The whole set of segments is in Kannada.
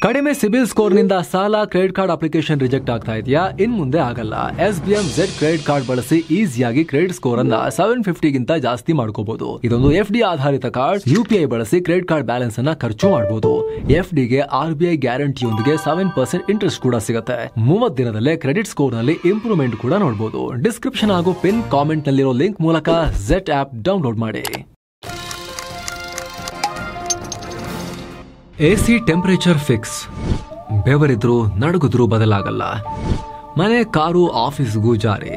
ಕಡಿಮೆ ಸಿಬಿಲ್ ಸ್ಕೋರ್ ನಿಂದ ಸಾಲ ಕ್ರೆಡಿಟ್ ಕಾರ್ಡ್ ಅಪ್ಲಿಕೇಶನ್ ರಿಜೆಕ್ಟ್ ಆಗ್ತಾ ಇದೆಯಾ? ಇನ್ ಮುಂದೆ ಆಗಲ್ಲ. SBM Z ಕ್ರೆಡಿಟ್ ಕಾರ್ಡ್ ಬಳಸಿ ಈಸಿಯಾಗಿ ಕ್ರೆಡಿಟ್ ಸ್ಕೋರ್ ಅನ್ನ 750 ಗಿಂತ ಜಾಸ್ತಿ ಮಾಡ್ಕೋಬಹುದು. ಇದೊಂದು FD ಆಧಾರಿತ ಕಾರ್ಡ್. UPI ಬಳಸಿ ಕ್ರೆಡಿಟ್ ಕಾರ್ಡ್ ಬ್ಯಾಲೆನ್ಸ್ ಅನ್ನ ಖರ್ಚು ಮಾಡಬಹುದು. FD ಗೆ RBI ಗ್ಯಾರಂಟಿಯೊಂದಿಗೆ 7% ಇಂಟ್ರೆಸ್ಟ್ ಕೂಡ ಸಿಗುತ್ತೆ. 30 ದಿನದಲ್ಲೇ ಕ್ರೆಡಿಟ್ ಸ್ಕೋರ್ ನಲ್ಲಿ ಇಂಪ್ರೂವ್ಮೆಂಟ್ ಕೂಡ ನೋಡಬಹುದು. ಡಿಸ್ಕ್ರಿಪ್ಷನ್ ಹಾಗೂ ಪಿನ್ ಕಾಮೆಂಟ್ ನಲ್ಲಿರೋ ಲಿಂಕ್ ಮೂಲಕ Z ಆಪ್ ಡೌನ್ಲೋಡ್ ಮಾಡಿ. AC temperature fix. ಬೆವರಿದ್ರು ನಡುಗಿದ್ರು ಬದಲಾಗಲ್ಲ. ಮನೆ, ಕಾರು, ಆಫೀಸ್ಗೂ ಜಾರಿ.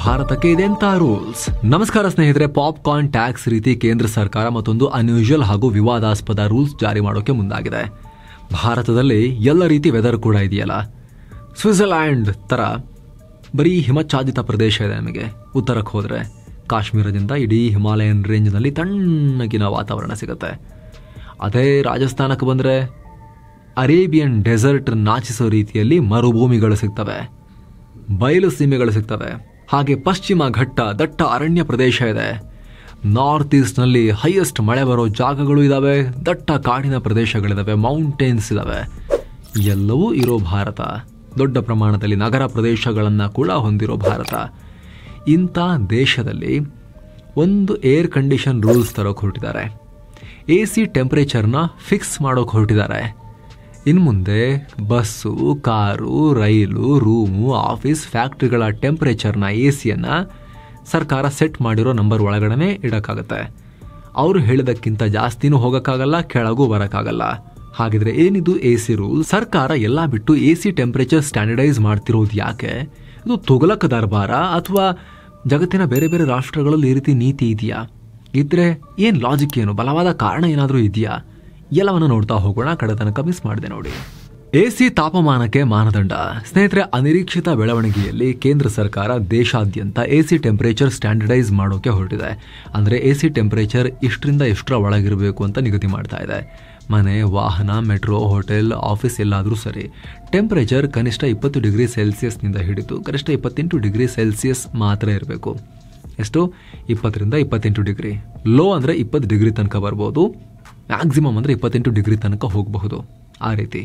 ಭಾರತಕ್ಕೆ ಇದೆಂತ ರೂಲ್ಸ್? ನಮಸ್ಕಾರ ಸ್ನೇಹಿತರೆ. ಪಾಪ್ಕಾರ್ನ್ ಟ್ಯಾಕ್ಸ್ ರೀತಿ ಕೇಂದ್ರ ಸರ್ಕಾರ ಮತ್ತೊಂದು ಅನ್ಯೂಶುವಲ್ ಹಾಗೂ ವಿವಾದಾಸ್ಪದ ರೂಲ್ಸ್ ಜಾರಿ ಮಾಡೋಕೆ ಮುಂದಾಗಿದೆ. ಭಾರತದಲ್ಲಿ ಎಲ್ಲ ರೀತಿ ವೆದರ್ ಕೂಡ ಇದೆಯಲ್ಲ. ಸ್ವಿಟ್ಜರ್ಲ್ಯಾಂಡ್ ತರ ಬರೀ ಹಿಮಚ್ಛಾದಿತ ಪ್ರದೇಶ ಇದೆ. ನಮಗೆ ಉತ್ತರಕ್ಕೆ ಹೋದ್ರೆ ಕಾಶ್ಮೀರದಿಂದ ಇಡೀ ಹಿಮಾಲಯನ್ ರೇಂಜ್ನಲ್ಲಿ ತಣ್ಣಗಿನ ವಾತಾವರಣ ಸಿಗುತ್ತೆ. ಅದೇ ರಾಜಸ್ಥಾನಕ್ಕೆ ಬಂದರೆ ಅರೇಬಿಯನ್ ಡೆಸರ್ಟ್ ನಾಚಿಸೋ ರೀತಿಯಲ್ಲಿ ಮರುಭೂಮಿಗಳು ಸಿಗ್ತವೆ, ಬಯಲು ಸೀಮೆಗಳು ಸಿಗ್ತವೆ. ಹಾಗೆ ಪಶ್ಚಿಮ ಘಟ್ಟ ದಟ್ಟ ಅರಣ್ಯ ಪ್ರದೇಶ ಇದೆ. ನಾರ್ತ್ ಈಸ್ಟ್ನಲ್ಲಿ ಹೈಯೆಸ್ಟ್ ಮಳೆ ಬರೋ ಜಾಗಗಳು ಇದ್ದಾವೆ, ದಟ್ಟ ಕಾಡಿನ ಪ್ರದೇಶಗಳಿದಾವೆ, ಮೌಂಟೇನ್ಸ್ ಇದ್ದಾವೆ. ಎಲ್ಲವೂ ಇರೋ ಭಾರತ, ದೊಡ್ಡ ಪ್ರಮಾಣದಲ್ಲಿ ನಗರ ಪ್ರದೇಶಗಳನ್ನು ಕೂಡ ಹೊಂದಿರೋ ಭಾರತ. ಇಂಥ ದೇಶದಲ್ಲಿ ಒಂದು ಏರ್ ಕಂಡೀಷನ್ ರೂಲ್ಸ್ ತರೋಕೆ ಹೊರಟಿದ್ದಾರೆ. AC ಟೆಂಪರೇಚರ್ನ ಫಿಕ್ಸ್ ಮಾಡೋಕೆ ಹೊರಟಿದ್ದಾರೆ. ಇನ್ನು ಮುಂದೆ ಬಸ್ಸು, ಕಾರು, ರೈಲು, ರೂಮು, ಆಫೀಸ್, ಫ್ಯಾಕ್ಟ್ರಿಗಳ ಟೆಂಪರೇಚರ್ನ ACಯನ್ನು ಸರ್ಕಾರ ಸೆಟ್ ಮಾಡಿರೋ ನಂಬರ್ ಒಳಗಡೆ ಇಡೋಕ್ಕಾಗತ್ತೆ. ಅವರು ಹೇಳಿದಕ್ಕಿಂತ ಜಾಸ್ತಿನೂ ಹೋಗೋಕ್ಕಾಗಲ್ಲ, ಕೆಳಗೂ ಬರೋಕ್ಕಾಗಲ್ಲ. ಹಾಗಿದ್ರೆ ಏನಿದು AC ರೂಲ್? ಸರ್ಕಾರ ಎಲ್ಲ ಬಿಟ್ಟು AC ಟೆಂಪರೇಚರ್ ಸ್ಟ್ಯಾಂಡರ್ಡೈಸ್ ಮಾಡ್ತಿರೋದು ಯಾಕೆ? ಇದು ತುಗಲಕ್ ದರ್ಬಾರ ಅಥವಾ ಜಗತ್ತಿನ ಬೇರೆ ಬೇರೆ ರಾಷ್ಟ್ರಗಳಲ್ಲಿ ಈ ರೀತಿ ನೀತಿ ಇದೆಯಾ? ಇದ್ರೆ ಏನ್ ಲಾಜಿಕ್, ಏನು ಬಲವಾದ ಕಾರಣ ಏನಾದರೂ ಇದೆಯಾ? ಎಲ್ಲವನ್ನ ನೋಡ್ತಾ ಹೋಗೋಣ. ಕಡೆ ತನಕ ಮಿಸ್ ಮಾಡಿದೆ ನೋಡಿ. AC ತಾಪಮಾನಕ್ಕೆ ಮಾನದಂಡ. ಸ್ನೇಹಿತರೆ, ಅನಿರೀಕ್ಷಿತ ಬೆಳವಣಿಗೆಯಲ್ಲಿ ಕೇಂದ್ರ ಸರ್ಕಾರ ದೇಶಾದ್ಯಂತ AC ಟೆಂಪರೇಚರ್ ಸ್ಟ್ಯಾಂಡರ್ಡೈಸ್ ಮಾಡೋಕೆ ಹೊರಟಿದೆ. ಅಂದ್ರೆ AC ಟೆಂಪರೇಚರ್ ಇಷ್ಟರಿಂದ ಎಷ್ಟರ ಒಳಗಿರಬೇಕು ಅಂತ ನಿಗದಿ ಮಾಡ್ತಾ ಇದೆ. ಮನೆ, ವಾಹನ, ಮೆಟ್ರೋ, ಹೋಟೆಲ್, ಆಫೀಸ್ ಎಲ್ಲಾದರೂ ಸರಿ ಟೆಂಪರೇಚರ್ ಕನಿಷ್ಠ 20 ಡಿಗ್ರಿ ಸೆಲ್ಸಿಯಸ್ನಿಂದ ಹಿಡಿದು ಗರಿಷ್ಠ 28 ಡಿಗ್ರಿ ಸೆಲ್ಸಿಯಸ್ ಮಾತ್ರ ಇರಬೇಕು. ಎಷ್ಟು? 20ರಿಂದ 28 ಡಿಗ್ರಿ. ಲೋ ಅಂದರೆ 20 ಡಿಗ್ರಿ ತನಕ ಬರ್ಬೋದು, ಮ್ಯಾಕ್ಸಿಮಮ್ ಅಂದರೆ 28 ಡಿಗ್ರಿ ತನಕ ಹೋಗಬಹುದು. ಆ ರೀತಿ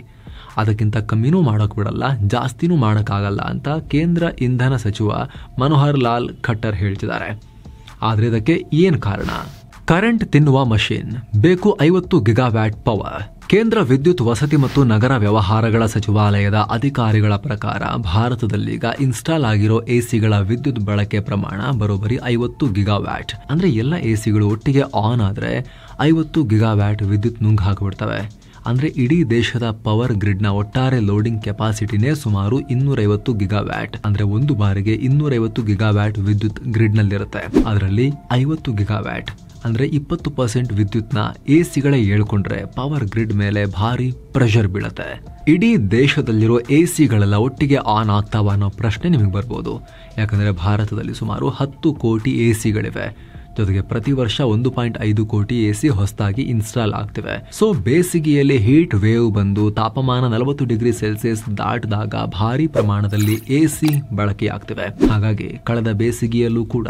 ಅದಕ್ಕಿಂತ ಕಮ್ಮಿನೂ ಮಾಡೋಕೆ ಬಿಡಲ್ಲ, ಜಾಸ್ತಿನೂ ಮಾಡೋಕ್ಕಾಗಲ್ಲ ಅಂತ ಕೇಂದ್ರ ಇಂಧನ ಸಚಿವ ಮನೋಹರ್ ಲಾಲ್ ಖಟ್ಟರ್ ಹೇಳ್ತಿದ್ದಾರೆ. ಆದರೆ ಇದಕ್ಕೆ ಏನು ಕಾರಣ? ಕರೆಂಟ್ ತಿನ್ನುವ ಮಷೀನ್ ಬೇಕು, 50 ಗಿಗಾವ್ಯಾಟ್ ಪವರ್. ಕೇಂದ್ರ ವಿದ್ಯುತ್, ವಸತಿ ಮತ್ತು ನಗರ ವ್ಯವಹಾರಗಳ ಸಚಿವಾಲಯದ ಅಧಿಕಾರಿಗಳ ಪ್ರಕಾರ ಭಾರತದಲ್ಲೀಗ ಇನ್ಸ್ಟಾಲ್ ಆಗಿರೋ ACಗಳ ವಿದ್ಯುತ್ ಬಳಕೆ ಪ್ರಮಾಣ ಬರೋಬ್ಬರಿ 50 ಗಿಗಾವ್ಯಾಟ್. ಅಂದ್ರೆ ಎಲ್ಲ ACಗಳು ಒಟ್ಟಿಗೆ ಆನ್ ಆದ್ರೆ 50 ಗಿಗಾವ್ಯಾಟ್ ವಿದ್ಯುತ್ ನುಂಗ್ ಹಾಕಿಬಿಡ್ತವೆ. ಅಂದ್ರೆ ಇಡೀ ದೇಶದ ಪವರ್ ಗ್ರಿಡ್ನ ಒಟ್ಟಾರೆ ಲೋಡಿಂಗ್ ಕೆಪಾಸಿಟಿನೇ ಸುಮಾರು 250 ಗಿಗಾವ್ಯಾಟ್. ಅಂದ್ರೆ ಒಂದು ಬಾರಿಗೆ 250 ಗಿಗಾವ್ಯಾಟ್ ವಿದ್ಯುತ್ ಗ್ರಿಡ್ನಲ್ಲಿರುತ್ತೆ. ಅದರಲ್ಲಿ 50 ಗಿಗಾವ್ಯಾಟ್ ಅಂದ್ರೆ 20% ವಿದ್ಯುತ್ನ ACಗಳೇ ಹೇಳ್ಕೊಂಡ್ರೆ ಪವರ್ ಗ್ರಿಡ್ ಮೇಲೆ ಭಾರಿ ಪ್ರೆಷರ್ ಬೀಳುತ್ತೆ. ಇಡೀ ದೇಶದಲ್ಲಿರೋ ACಗಳೆಲ್ಲ ಒಟ್ಟಿಗೆ ಆನ್ ಆಗ್ತಾವ ಅನ್ನೋ ಪ್ರಶ್ನೆ ನಿಮಗೆ ಬರ್ಬೋದು. ಯಾಕಂದ್ರೆ ಭಾರತದಲ್ಲಿ ಸುಮಾರು 10 ಕೋಟಿ ACಗಳಿವೆ. ಜೊತೆಗೆ ಪ್ರತಿ ವರ್ಷ 1.5 ಕೋಟಿ AC ಹೊಸದಾಗಿ ಇನ್ಸ್ಟಾಲ್ ಆಗ್ತಿವೆ. ಸೊ ಬೇಸಿಗೆಯಲ್ಲಿ ಹೀಟ್ ವೇವ್ ಬಂದು ತಾಪಮಾನ 40 ಡಿಗ್ರಿ ಸೆಲ್ಸಿಯಸ್ ದಾಟಿದಾಗ ಭಾರಿ ಪ್ರಮಾಣದಲ್ಲಿ AC ಬಳಕೆಯಾಗ್ತಿವೆ. ಹಾಗಾಗಿ ಕಳೆದ ಬೇಸಿಗೆಯಲ್ಲೂ ಕೂಡ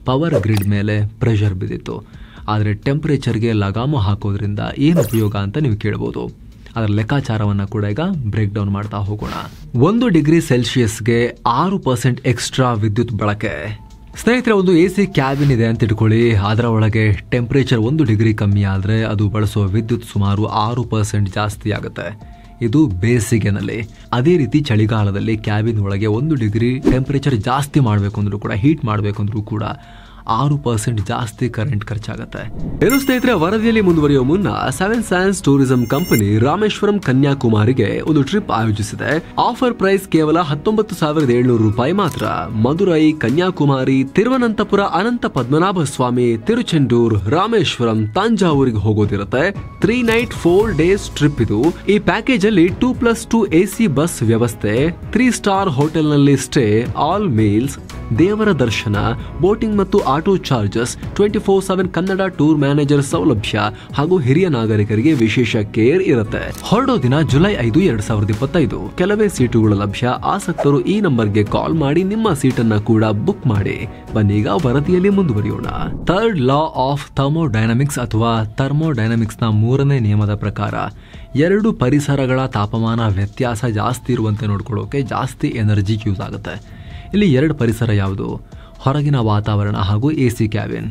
ಪವರ್ ಗ್ರಿಡ್ ಮೇಲೆ ಪ್ರೆಷರ್ ಬಿದ್ದಿತ್ತು. ಆದರೆ ಟೆಂಪರೇಚರ್ಗೆ ಲಗಾಮು ಹಾಕೋದ್ರಿಂದ ಏನು ಉಪಯೋಗ ಅಂತ ನೀವು ಕೇಳಬಹುದು. ಅದರ ಲೆಕ್ಕಾಚಾರವನ್ನ ಕೂಡ ಈಗ ಬ್ರೇಕ್ ಡೌನ್ ಮಾಡ್ತಾ ಹೋಗೋಣ. 1 ಡಿಗ್ರಿ ಸೆಲ್ಸಿಯಸ್ಗೆ 6% ಎಕ್ಸ್ಟ್ರಾ ವಿದ್ಯುತ್ ಬಳಕೆ. ಸ್ನೇಹಿತರೆ, ಒಂದು AC ಕ್ಯಾಬಿನ್ ಇದೆ ಅಂತ ಇಟ್ಕೊಳ್ಳಿ. ಅದರ ಒಳಗೆ ಟೆಂಪರೇಚರ್ 1 ಡಿಗ್ರಿ ಕಮ್ಮಿ ಆದರೆ ಅದು ಬಳಸುವ ವಿದ್ಯುತ್ ಸುಮಾರು 6% ಜಾಸ್ತಿ ಆಗುತ್ತೆ. ಇದು ಬೇಸಿಗೆನಲ್ಲಿ. ಅದೇ ರೀತಿ ಚಳಿಗಾಲದಲ್ಲಿ ಕ್ಯಾಬಿನ್ ಒಳಗೆ 1 ಡಿಗ್ರಿ ಟೆಂಪರೇಚರ್ ಜಾಸ್ತಿ ಮಾಡಬೇಕು ಅಂದ್ರೂ ಕೂಡ, ಹೀಟ್ ಮಾಡಬೇಕು ಅಂದ್ರೂ ಕೂಡ 6% ಜಾಸ್ತಿ ಕರೆಂಟ್ ಖರ್ಚಾಗುತ್ತೆ. ಏನು ಸ್ನೇಹಿತರೆ, ವರದಿಯಲ್ಲಿ ಮುಂದುವರಿಯುವ ಮುನ್ನ 7 Sands ಟೂರಿಸಂ ಕಂಪನಿ ರಾಮೇಶ್ವರಂ ಕನ್ಯಾಕುಮಾರಿಗೆ ಒಂದು ಟ್ರಿಪ್ ಆಯೋಜಿಸಿದೆ. ಆಫರ್ ಪ್ರೈಸ್ ಕೇವಲ 19,700 ರೂಪಾಯಿ ಮಾತ್ರ. ಮದುರೈ, ಕನ್ಯಾಕುಮಾರಿ, ತಿರುವನಂತಪುರ, ಅನಂತ ಪದ್ಮನಾಭ ಸ್ವಾಮಿ, ತಿರುಚೆಂಡೂರ್, ರಾಮೇಶ್ವರಂ, ತಂಜಾವೂರಿಗೆ ಹೋಗೋದಿರುತ್ತೆ. 3 ನೈಟ್ 4 ಡೇಸ್ ಟ್ರಿಪ್ ಇದು. ಈ ಪ್ಯಾಕೇಜ್ ಅಲ್ಲಿ 2+2 AC ಬಸ್ ವ್ಯವಸ್ಥೆ, 3 ಸ್ಟಾರ್ ಹೋಟೆಲ್ ನಲ್ಲಿ ಸ್ಟೇ, ಆಲ್ ಮೀಲ್ಸ್, ದೇವರ ದರ್ಶನ, ಬೋಟಿಂಗ್ ಮತ್ತು auto charges, 24/7 Kannada tour manager ಸೌಲಭ್ಯ ಹಾಗೂ ಹಿರಿಯ ನಾಗರಿಕರಿಗೆ ವಿಶೇಷ ಕೇರ್ ಇರುತ್ತೆ. ಹೊರಡೋ ದಿನ ಜುಲೈ 5, 2025. ಕೆಲವೇ ಸೀಟುಗಳು ಲಭ್ಯ. ಆಸಕ್ತರು ಈ ನಂಬರ್ಗೆ ಕಾಲ್ ಮಾಡಿ ನಿಮ್ಮ ಸೀಟನ್ನ ಕೂಡ ಬುಕ್ ಮಾಡಿ. ಬನ್ನೀಗ ವರದಿಯಲ್ಲಿ ಮುಂದುವರಿಯೋಣ. ಥರ್ಡ್ ಲಾ ಆಫ್ ಥರ್ಮೋಡೈನಮಿಕ್ಸ್ ಅಥವಾ ಥರ್ಮೋಡೈನಮಿಕ್ಸ್ ನ 3ನೇ ನಿಯಮದ ಪ್ರಕಾರ ಎರಡು ಪರಿಸರಗಳ ತಾಪಮಾನ ವ್ಯತ್ಯಾಸ ಜಾಸ್ತಿ ಇರುವಂತೆ ನೋಡ್ಕೊಳ್ಳೋಕೆ ಜಾಸ್ತಿ ಎನರ್ಜಿ ಯೂಸ್ ಆಗುತ್ತೆ. ಇಲ್ಲಿ ಎರಡು ಪರಿಸರ ಯಾವುದು? ಹೊರಗಿನ ವಾತಾವರಣ ಹಾಗೂ ಎಸಿ ಕ್ಯಾಬಿನ್.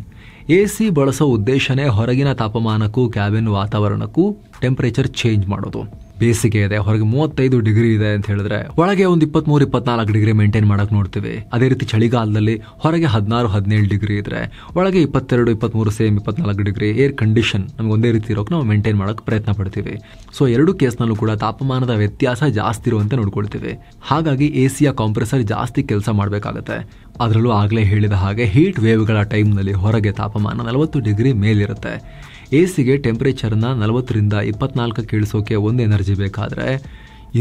ಎಸಿ ಬಳಸೋ ಉದ್ದೇಶನೇ ಹೊರಗಿನ ತಾಪಮಾನಕ್ಕೂ ಕ್ಯಾಬಿನ್ ವಾತಾವರಣಕ್ಕೂ ಟೆಂಪರೇಚರ್ ಚೇಂಜ್ ಮಾಡೋದು. ಬೇಸಿಗೆ ಇದೆ, ಹೊರಗೆ 35 ಡಿಗ್ರಿ ಇದೆ ಅಂತ ಹೇಳಿದ್ರೆ ಒಳಗೆ ಒಂದು 23-24 ಡಿಗ್ರಿ ಮೇಂಟೈನ್ ಮಾಡಕ್ ನೋಡ್ತೀವಿ. ಅದೇ ರೀತಿ ಚಳಿಗಾಲದಲ್ಲಿ ಹೊರಗೆ 16-17 ಡಿಗ್ರಿ ಇದ್ರೆ ಒಳಗೆ 22-23 ಸೇಮ್ 24 ಡಿಗ್ರಿ ಏರ್ ಕಂಡೀಷನ್ ನಮ್ಗೆ ಒಂದೇ ರೀತಿ ಇರೋಕೆ ನಾವು ಮೇಂಟೈನ್ ಮಾಡಕ್ ಪ್ರಯತ್ನ ಪಡ್ತೀವಿ. ಸೊ ಎರಡು ಕೇಸ್ನಲ್ಲೂ ಕೂಡ ತಾಪಮಾನದ ವ್ಯತ್ಯಾಸ ಜಾಸ್ತಿ ಇರುವಂತೆ ನೋಡ್ಕೊಳ್ತೀವಿ. ಹಾಗಾಗಿ ಎಸಿಯ ಕಾಂಪ್ರೆಸರ್ ಜಾಸ್ತಿ ಕೆಲಸ ಮಾಡಬೇಕಾಗತ್ತೆ. ಅದರಲ್ಲೂ ಆಗಲೇ ಹೇಳಿದ ಹಾಗೆ ಹೀಟ್ ವೇವ್ಗಳ ಟೈಮ್ನಲ್ಲಿ ಹೊರಗೆ ತಾಪಮಾನ 40 ಡಿಗ್ರಿ ಮೇಲಿರುತ್ತೆ. ಎಸಿಗೆ ಟೆಂಪರೇಚರ್ನ 40ರಿಂದ 24ಕ್ಕೆ ಇಳಿಸೋಕೆ ಒಂದು ಎನರ್ಜಿ ಬೇಕಾದರೆ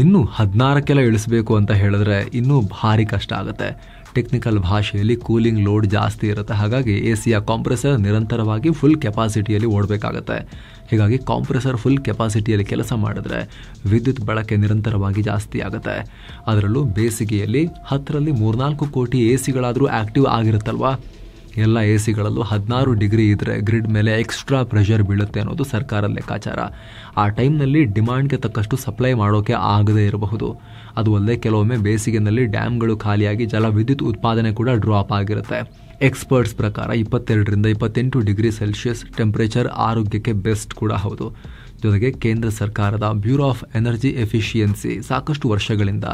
ಇನ್ನೂ 16ಕ್ಕೆಲ್ಲ ಇಳಿಸಬೇಕು ಅಂತ ಹೇಳಿದ್ರೆ ಇನ್ನೂ ಭಾರಿ ಕಷ್ಟ ಆಗುತ್ತೆ. ಟೆಕ್ನಿಕಲ್ ಭಾಷೆಯಲ್ಲಿ ಕೂಲಿಂಗ್ ಲೋಡ್ ಜಾಸ್ತಿ ಇರುತ್ತೆ. ಹಾಗಾಗಿ ಎಸಿಯ ಕಾಂಪ್ರೆಸರ್ ನಿರಂತರವಾಗಿ ಫುಲ್ ಕೆಪಾಸಿಟಿಯಲ್ಲಿ ಓಡಬೇಕಾಗತ್ತೆ. ಹೀಗಾಗಿ ಕಾಂಪ್ರೆಸರ್ ಫುಲ್ ಕೆಪಾಸಿಟಿಯಲ್ಲಿ ಕೆಲಸ ಮಾಡಿದ್ರೆ ವಿದ್ಯುತ್ ಬಳಕೆ ನಿರಂತರವಾಗಿ ಜಾಸ್ತಿ ಆಗುತ್ತೆ. ಅದರಲ್ಲೂ ಬೇಸಿಗೆಯಲ್ಲಿ 10ರಲ್ಲಿ 3-4 ಕೋಟಿ ಎಸಿಗಳಾದರೂ ಆಕ್ಟಿವ್ ಆಗಿರುತ್ತಲ್ವಾ. ಎಲ್ಲ ಎಸಿಗಳಲ್ಲೂ 16 ಡಿಗ್ರಿ ಇದ್ರೆ ಗ್ರಿಡ್ ಮೇಲೆ ಎಕ್ಸ್ಟ್ರಾ ಪ್ರೆಷರ್ ಬೀಳುತ್ತೆ ಅನ್ನೋದು ಸರ್ಕಾರದ ಲೆಕ್ಕಾಚಾರ. ಆ ಟೈಮ್ನಲ್ಲಿ ಡಿಮಾಂಡ್ಗೆ ತಕ್ಕಷ್ಟು ಸಪ್ಲೈ ಮಾಡೋಕೆ ಆಗದೇ ಇರಬಹುದು. ಅದು ಅಲ್ಲದೆ ಕೆಲವೊಮ್ಮೆ ಬೇಸಿಗೆನಲ್ಲಿ ಡ್ಯಾಮ್ಗಳು ಖಾಲಿಯಾಗಿ ಜಲವಿದ್ಯುತ್ ಉತ್ಪಾದನೆ ಕೂಡ ಡ್ರಾಪ್ ಆಗಿರುತ್ತೆ. ಎಕ್ಸ್ಪರ್ಟ್ಸ್ ಪ್ರಕಾರ 22ರಿಂದ 28 ಡಿಗ್ರಿ ಸೆಲ್ಸಿಯಸ್ ಟೆಂಪರೇಚರ್ ಆರೋಗ್ಯಕ್ಕೆ ಬೆಸ್ಟ್ ಕೂಡ ಹೌದು. ಜೊತೆಗೆ ಕೇಂದ್ರ ಸರ್ಕಾರದ ಬ್ಯೂರೋ ಆಫ್ ಎನರ್ಜಿ ಎಫಿಷಿಯನ್ಸಿ ಸಾಕಷ್ಟು ವರ್ಷಗಳಿಂದ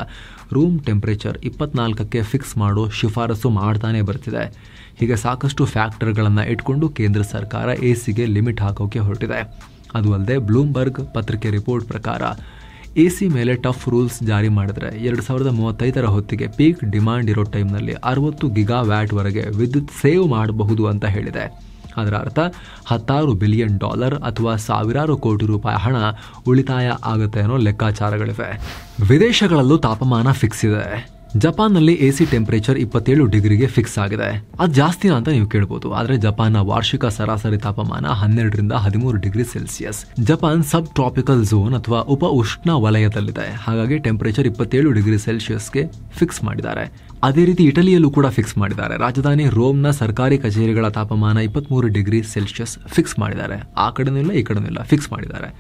ರೂಮ್ ಟೆಂಪರೇಚರ್ 24ಕ್ಕೆ ಫಿಕ್ಸ್ ಮಾಡೋ ಶಿಫಾರಸು ಮಾಡ್ತಾನೆ ಬರ್ತಿದೆ. ಹೀಗೆ ಸಾಕಷ್ಟು ಫ್ಯಾಕ್ಟರ್ಗಳನ್ನು ಇಟ್ಕೊಂಡು ಕೇಂದ್ರ ಸರ್ಕಾರ ಎಸಿಗೆ ಲಿಮಿಟ್ ಹಾಕೋಕೆ ಹೊರಟಿದೆ. ಅದು ಅಲ್ಲದೆ ಬ್ಲೂಮ್ಬರ್ಗ್ ಪತ್ರಿಕೆ ರಿಪೋರ್ಟ್ ಪ್ರಕಾರ ಎಸಿ ಮೇಲೆ ಟಫ್ ರೂಲ್ಸ್ ಜಾರಿ ಮಾಡಿದ್ರೆ 2035ರ ಹೊತ್ತಿಗೆ ಪೀಕ್ ಡಿಮಾಂಡ್ ಇರೋ ಟೈಮ್ನಲ್ಲಿ 60 ಗಿಗಾವ್ಯಾಟ್ವರೆಗೆ ವಿದ್ಯುತ್ ಸೇವ್ ಮಾಡಬಹುದು ಅಂತ ಹೇಳಿದೆ. ಅದರ ಅರ್ಥ $16 ಬಿಲಿಯನ್ ಅಥವಾ ಸಾವಿರಾರು ಕೋಟಿ ರೂಪಾಯಿ ಹಣ ಉಳಿತಾಯ ಆಗುತ್ತೆ ಅನ್ನೋ ಲೆಕ್ಕಾಚಾರಗಳಿವೆ. ವಿದೇಶಗಳಲ್ಲೂ ತಾಪಮಾನ ಫಿಕ್ಸ್ ಇದೆ. ಜಪಾನ್ನಲ್ಲಿ ಎಸಿ ಟೆಂಪರೇಚರ್ 27 ಡಿಗ್ರಿಗೆ ಫಿಕ್ಸ್ ಆಗಿದೆ. ಅದು ಜಾಸ್ತಿನಾ ಅಂತ ನೀವು ಕೇಳ್ಬೋದು. ಆದರೆ ಜಪಾನ್ನ ವಾರ್ಷಿಕ ಸರಾಸರಿ ತಾಪಮಾನ 12ರಿಂದ 13 ಡಿಗ್ರಿ ಸೆಲ್ಸಿಯಸ್. ಜಪಾನ್ ಸಬ್ ಟ್ರಾಪಿಕಲ್ ಝೋನ್ ಅಥವಾ ಉಪ ಉಷ್ಣ ವಲಯದಲ್ಲಿದೆ. ಹಾಗಾಗಿ ಟೆಂಪರೇಚರ್ 27 ಡಿಗ್ರಿ ಸೆಲ್ಸಿಯಸ್ಗೆ ಫಿಕ್ಸ್ ಮಾಡಿದ್ದಾರೆ. ಅದೇ ರೀತಿ ಇಟಲಿಯಲ್ಲೂ ಕೂಡ ಫಿಕ್ಸ್ ಮಾಡಿದ್ದಾರೆ. ರಾಜಧಾನಿ ರೋಮ್ನ ಸರ್ಕಾರಿ ಕಚೇರಿಗಳ ತಾಪಮಾನ 23 ಡಿಗ್ರಿ ಸೆಲ್ಸಿಯಸ್ ಫಿಕ್ಸ್ ಮಾಡಿದ್ದಾರೆ. ಆ ಕಡೆನೂ ಇಲ್ಲ ಈ ಕಡೆನೂ ಇಲ್ಲ, ಫಿಕ್ಸ್ ಮಾಡಿದ್ದಾರೆ.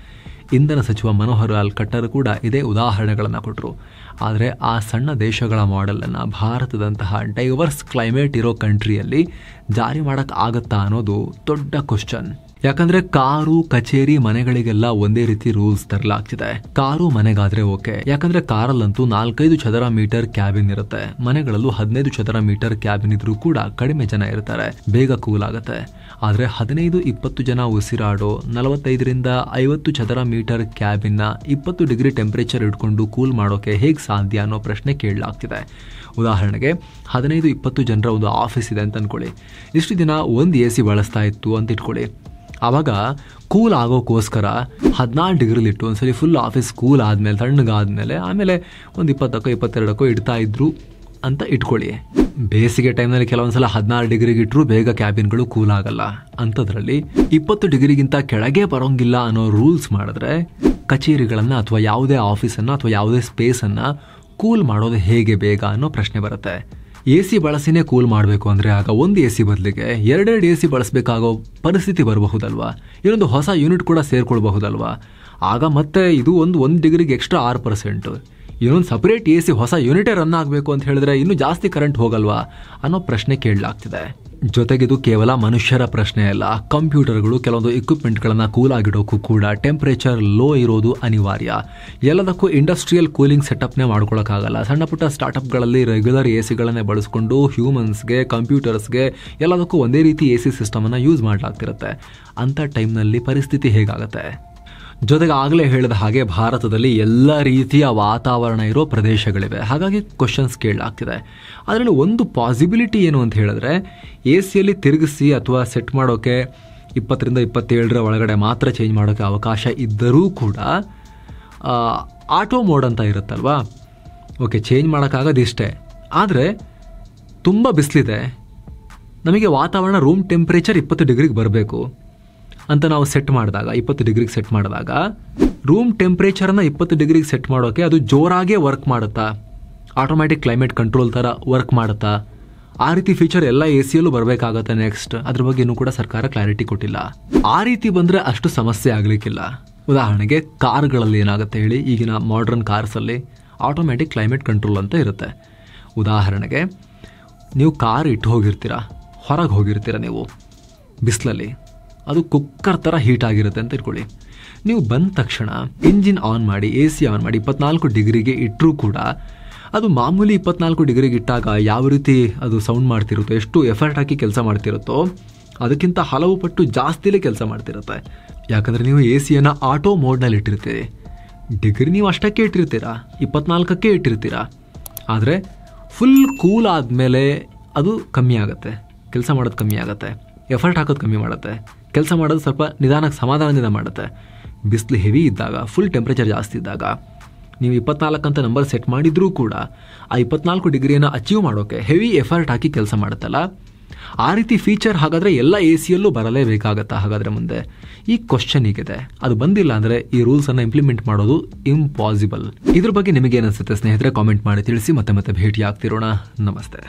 ಇಂಧನ ಸಚಿವ ಮನೋಹರ್ ಲಾಲ್ ಖಟ್ಟರ್ ಕೂಡ ಇದೇ ಉದಾಹರಣೆಗಳನ್ನು ಕೊಟ್ಟರು. ಆದರೆ ಆ ಸಣ್ಣ ದೇಶಗಳ ಮಾಡೆಲನ್ನು ಭಾರತದಂತಹ ಡೈವರ್ಸ್ ಕ್ಲೈಮೇಟ್ ಇರೋ ಕಂಟ್ರಿಯಲ್ಲಿ ಜಾರಿ ಮಾಡೋಕ್ಕೆ ಆಗತ್ತಾ ಅನ್ನೋದು ದೊಡ್ಡ ಕ್ವಶನ್. ಯಾಕಂದ್ರೆ ಕಾರು, ಕಚೇರಿ, ಮನೆಗಳಿಗೆಲ್ಲ ಒಂದೇ ರೀತಿ ರೂಲ್ಸ್ ತರಲಾಗ್ತಿದೆ. ಕಾರು ಮನೆಗಾದ್ರೆ ಓಕೆ, ಯಾಕಂದ್ರೆ ಕಾರಲ್ಲಂತೂ 4-5 ಚದರ ಮೀಟರ್ ಕ್ಯಾಬಿನ್ ಇರುತ್ತೆ. ಮನೆಗಳಲ್ಲೂ 15 ಚದರ ಮೀಟರ್ ಕ್ಯಾಬಿನ್ ಇದ್ರೂ ಕೂಡ ಕಡಿಮೆ ಜನ ಇರ್ತಾರೆ, ಬೇಗ ಕೂಲ್ ಆಗುತ್ತೆ. ಆದ್ರೆ 15-20 ಜನ ಉಸಿರಾಡೋ 45ರಿಂದ 50 ಚದರ ಮೀಟರ್ ಕ್ಯಾಬಿನ್ನ 20 ಡಿಗ್ರಿ ಟೆಂಪರೇಚರ್ ಇಟ್ಕೊಂಡು ಕೂಲ್ ಮಾಡೋಕೆ ಹೇಗೆ ಸಾಧ್ಯ ಅನ್ನೋ ಪ್ರಶ್ನೆ ಕೇಳಲಾಗ್ತಿದೆ. ಉದಾಹರಣೆಗೆ 15-20 ಜನರ ಒಂದು ಆಫೀಸ್ ಇದೆ ಅಂತ ಅನ್ಕೊಳ್ಳಿ. ಇಷ್ಟು ದಿನ ಒಂದು ಎಸಿ ಬಳಸ್ತಾ ಇತ್ತು ಅಂತ ಇಟ್ಕೊಳ್ಳಿ. ಆವಾಗ ಕೂಲ್ ಆಗೋಕ್ಕೋಸ್ಕರ 14 ಡಿಗ್ರಿಲಿಟ್ಟು ಒಂದ್ಸಲಿ ಫುಲ್ ಆಫೀಸ್ ಕೂಲ್ ಆದಮೇಲೆ, ತಣ್ಣಗಾದ್ಮೇಲೆ ಆಮೇಲೆ ಒಂದು 20ಕ್ಕೋ 22ಕ್ಕೋ ಇಡ್ತಾ ಇದ್ರು ಅಂತ ಇಟ್ಕೊಳ್ಳಿ. ಬೇಸಿಗೆ ಟೈಮ್ನಲ್ಲಿ ಕೆಲವೊಂದ್ಸಲ 16 ಡಿಗ್ರಿಗೆ ಇಟ್ಟರು ಬೇಗ ಕ್ಯಾಬಿನ್ಗಳು ಕೂಲ್ ಆಗಲ್ಲ. ಅಂಥದ್ರಲ್ಲಿ 20 ಡಿಗ್ರಿಗಿಂತ ಕೆಳಗೆ ಬರೋಂಗಿಲ್ಲ ಅನ್ನೋ ರೂಲ್ಸ್ ಮಾಡಿದ್ರೆ ಕಚೇರಿಗಳನ್ನು ಅಥವಾ ಯಾವುದೇ ಆಫೀಸನ್ನು ಅಥವಾ ಯಾವುದೇ ಸ್ಪೇಸನ್ನು ಕೂಲ್ ಮಾಡೋದು ಹೇಗೆ ಬೇಗ ಅನ್ನೋ ಪ್ರಶ್ನೆ ಬರುತ್ತೆ. ಎಸಿ ಬಳಸಿನೇ ಕೂಲ್ ಮಾಡಬೇಕು ಅಂದರೆ ಆಗ ಒಂದು ಎಸಿ ಬದಲಿಗೆ 2 ಎಸಿ ಬಳಸಬೇಕಾಗೋ ಪರಿಸ್ಥಿತಿ ಬರಬಹುದಲ್ವಾ. ಇನ್ನೊಂದು ಹೊಸ ಯೂನಿಟ್ ಕೂಡ ಸೇರ್ಕೊಳ್ಬಹುದಲ್ವಾ. ಆಗ ಮತ್ತೆ ಇದು ಒಂದು ಡಿಗ್ರಿಗೆ ಎಕ್ಸ್ಟ್ರಾ 6%. ಇನ್ನೊಂದು ಸಪರೇಟ್ ಎಸಿ ಹೊಸ ಯೂನಿಟೇ ರನ್ ಆಗಬೇಕು ಅಂತ ಹೇಳಿದ್ರೆ ಇನ್ನೂ ಜಾಸ್ತಿ ಕರೆಂಟ್ ಹೋಗಲ್ವಾ ಅನ್ನೋ ಪ್ರಶ್ನೆ ಕೇಳಲಾಗ್ತಿದೆ. ಜೊತೆಗಿದು ಕೇವಲ ಮನುಷ್ಯರ ಪ್ರಶ್ನೆ ಅಲ್ಲ. ಕಂಪ್ಯೂಟರ್ಗಳು, ಕೆಲವೊಂದು ಇಕ್ವಿಪ್ಮೆಂಟ್ಗಳನ್ನು ಕೂಲ್ ಆಗಿಡೋಕ್ಕೂ ಕೂಡ ಟೆಂಪರೇಚರ್ ಲೋ ಇರೋದು ಅನಿವಾರ್ಯ. ಎಲ್ಲದಕ್ಕೂ ಇಂಡಸ್ಟ್ರಿಯಲ್ ಕೂಲಿಂಗ್ ಸೆಟಪ್ನೇ ಮಾಡ್ಕೊಳಕ್ಕಾಗಲ್ಲ. ಸಣ್ಣ ಪುಟ್ಟ ಸ್ಟಾರ್ಟಪ್ಗಳಲ್ಲಿ ರೆಗ್ಯುಲರ್ ಎಸಿಗಳನ್ನೇ ಬಳಸ್ಕೊಂಡು ಹ್ಯೂಮನ್ಸ್ಗೆ, ಕಂಪ್ಯೂಟರ್ಸ್ಗೆ ಎಲ್ಲದಕ್ಕೂ ಒಂದೇ ರೀತಿ ಎಸಿ ಸಿಸ್ಟಮನ್ನು ಯೂಸ್ ಮಾಡಲಾಗ್ತಿರುತ್ತೆ. ಅಂಥ ಟೈಮ್ನಲ್ಲಿ ಪರಿಸ್ಥಿತಿ ಹೇಗಾಗುತ್ತೆ? ಜೊತೆಗೆ ಆಗಲೇ ಹೇಳಿದ ಹಾಗೆ ಭಾರತದಲ್ಲಿ ಎಲ್ಲ ರೀತಿಯ ವಾತಾವರಣ ಇರೋ ಪ್ರದೇಶಗಳಿವೆ. ಹಾಗಾಗಿ ಕ್ವಶನ್ಸ್ ಕೇಳಲಾಗ್ತಿದೆ. ಅದರಲ್ಲಿ ಒಂದು ಪಾಸಿಬಿಲಿಟಿ ಏನು ಅಂತ ಹೇಳಿದ್ರೆ, ಎ ಸಿಯಲ್ಲಿ ತಿರುಗಿಸಿ ಅಥವಾ ಸೆಟ್ ಮಾಡೋಕ್ಕೆ 20ರಿಂದ 27ರ ಒಳಗಡೆ ಮಾತ್ರ ಚೇಂಜ್ ಮಾಡೋಕ್ಕೆ ಅವಕಾಶ ಇದ್ದರೂ ಕೂಡ ಆಟೋ ಮೋಡ್ ಅಂತ ಇರುತ್ತಲ್ವಾ, ಓಕೆ ಚೇಂಜ್ ಮಾಡೋಕ್ಕಾಗೋದು ಇಷ್ಟೇ. ಆದರೆ ತುಂಬ ಬಿಸಿಲಿದೆ, ನಮಗೆ ವಾತಾವರಣ ರೂಮ್ ಟೆಂಪ್ರೇಚರ್ 20 ಡಿಗ್ರಿಗೆ ಬರಬೇಕು ಅಂತ ನಾವು ಸೆಟ್ ಮಾಡಿದಾಗ 20 ಡಿಗ್ರಿಗೆ ಸೆಟ್ ಮಾಡಿದಾಗ ರೂಮ್ ಟೆಂಪ್ರೇಚರನ್ನು 20 ಡಿಗ್ರಿಗೆ ಸೆಟ್ ಮಾಡೋಕ್ಕೆ ಅದು ಜೋರಾಗೇ ವರ್ಕ್ ಮಾಡುತ್ತಾ, ಆಟೋಮ್ಯಾಟಿಕ್ ಕ್ಲೈಮೇಟ್ ಕಂಟ್ರೋಲ್ ಥರ ವರ್ಕ್ ಮಾಡುತ್ತಾ, ಆ ರೀತಿ ಫೀಚರ್ ಎಲ್ಲ ಎ ಸಿಯಲ್ಲೂ ಬರಬೇಕಾಗತ್ತೆ. ನೆಕ್ಸ್ಟ್ ಅದ್ರ ಬಗ್ಗೆ ಇನ್ನೂ ಕೂಡ ಸರ್ಕಾರ ಕ್ಲಾರಿಟಿ ಕೊಟ್ಟಿಲ್ಲ. ಆ ರೀತಿ ಬಂದರೆ ಅಷ್ಟು ಸಮಸ್ಯೆ ಆಗಲಿಕ್ಕಿಲ್ಲ. ಉದಾಹರಣೆಗೆ ಕಾರ್ಗಳಲ್ಲಿ ಏನಾಗುತ್ತೆ ಹೇಳಿ, ಈಗಿನ ಮಾಡರ್ನ್ ಕಾರ್ಸಲ್ಲಿ ಆಟೋಮ್ಯಾಟಿಕ್ ಕ್ಲೈಮೇಟ್ ಕಂಟ್ರೋಲ್ ಅಂತ ಇರುತ್ತೆ. ಉದಾಹರಣೆಗೆ ನೀವು ಕಾರ್ ಇಟ್ಟು ಹೋಗಿರ್ತೀರ, ಹೊರಗೆ ಹೋಗಿರ್ತೀರ ನೀವು ಬಿಸಿಲಲ್ಲಿ, ಅದು ಕುಕ್ಕರ್ ಥರ ಹೀಟ್ ಆಗಿರುತ್ತೆ ಅಂತ ಇಟ್ಕೊಳ್ಳಿ. ನೀವು ಬಂದ ತಕ್ಷಣ ಇಂಜಿನ್ ಆನ್ ಮಾಡಿ ಎ ಸಿ ಆನ್ ಮಾಡಿ 24 ಡಿಗ್ರಿಗೆ ಇಟ್ಟರೂ ಕೂಡ ಅದು ಮಾಮೂಲಿ 24 ಡಿಗ್ರಿಗೆ ಇಟ್ಟಾಗ ಯಾವ ರೀತಿ ಅದು ಸೌಂಡ್ ಮಾಡ್ತಿರುತ್ತೋ, ಎಷ್ಟು ಎಫರ್ಟ್ ಹಾಕಿ ಕೆಲಸ ಮಾಡ್ತಿರುತ್ತೋ ಅದಕ್ಕಿಂತ ಹಲವು ಪಟ್ಟು ಜಾಸ್ತಿಲೇ ಕೆಲಸ ಮಾಡ್ತಿರುತ್ತೆ. ಯಾಕಂದರೆ ನೀವು ಎ ಸಿಯನ್ನು ಆಟೋ ಮೋಡ್ನಲ್ಲಿ ಇಟ್ಟಿರ್ತೀರಿ. ಡಿಗ್ರಿ ನೀವು ಅಷ್ಟಕ್ಕೆ ಇಟ್ಟಿರ್ತೀರಾ, 24ಕ್ಕೆ ಇಟ್ಟಿರ್ತೀರಾ. ಆದರೆ ಫುಲ್ ಕೂಲ್ ಆದಮೇಲೆ ಅದು ಕಮ್ಮಿ ಆಗುತ್ತೆ, ಕೆಲಸ ಮಾಡೋದು ಕಮ್ಮಿ ಆಗುತ್ತೆ, ಎಫರ್ಟ್ ಹಾಕೋದು ಕಮ್ಮಿ ಮಾಡುತ್ತೆ, ಕೆಲಸ ಮಾಡೋದು ಸ್ವಲ್ಪ ನಿಧಾನಕ್ಕೆ ಸಮಾಧಾನದಿಂದ ಮಾಡುತ್ತೆ. ಬಿಸಿಲು ಹೆವಿ ಇದ್ದಾಗ, ಫುಲ್ ಟೆಂಪ್ರೇಚರ್ ಜಾಸ್ತಿ ಇದ್ದಾಗ ನೀವು 24 ಅಂತ ನಂಬರ್ ಸೆಟ್ ಮಾಡಿದ್ರೂ ಕೂಡ ಆ 24 ಡಿಗ್ರಿಯನ್ನು ಅಚೀವ್ ಮಾಡೋಕ್ಕೆ ಹೆವಿ ಎಫರ್ಟ್ ಹಾಕಿ ಕೆಲಸ ಮಾಡುತ್ತಲ್ಲ, ಆ ರೀತಿ ಫೀಚರ್ ಹಾಗಾದರೆ ಎಲ್ಲ ಎ ಸಿಯಲ್ಲೂ ಬರಲೇಬೇಕಾಗತ್ತಾ? ಹಾಗಾದರೆ ಮುಂದೆ ಈ ಕ್ವಶನ್ ಹೀಗಿದೆ. ಅದು ಬಂದಿಲ್ಲ ಅಂದರೆ ಈ ರೂಲ್ಸನ್ನು ಇಂಪ್ಲಿಮೆಂಟ್ ಮಾಡೋದು ಇಂಪಾಸಿಬಲ್. ಇದ್ರ ಬಗ್ಗೆ ನಿಮಗೇನಿಸುತ್ತೆ ಸ್ನೇಹಿತರೆ? ಕಾಮೆಂಟ್ ಮಾಡಿ ತಿಳಿಸಿ. ಮತ್ತೆ ಭೇಟಿ ಆಗ್ತಿರೋಣ. ನಮಸ್ತೆ.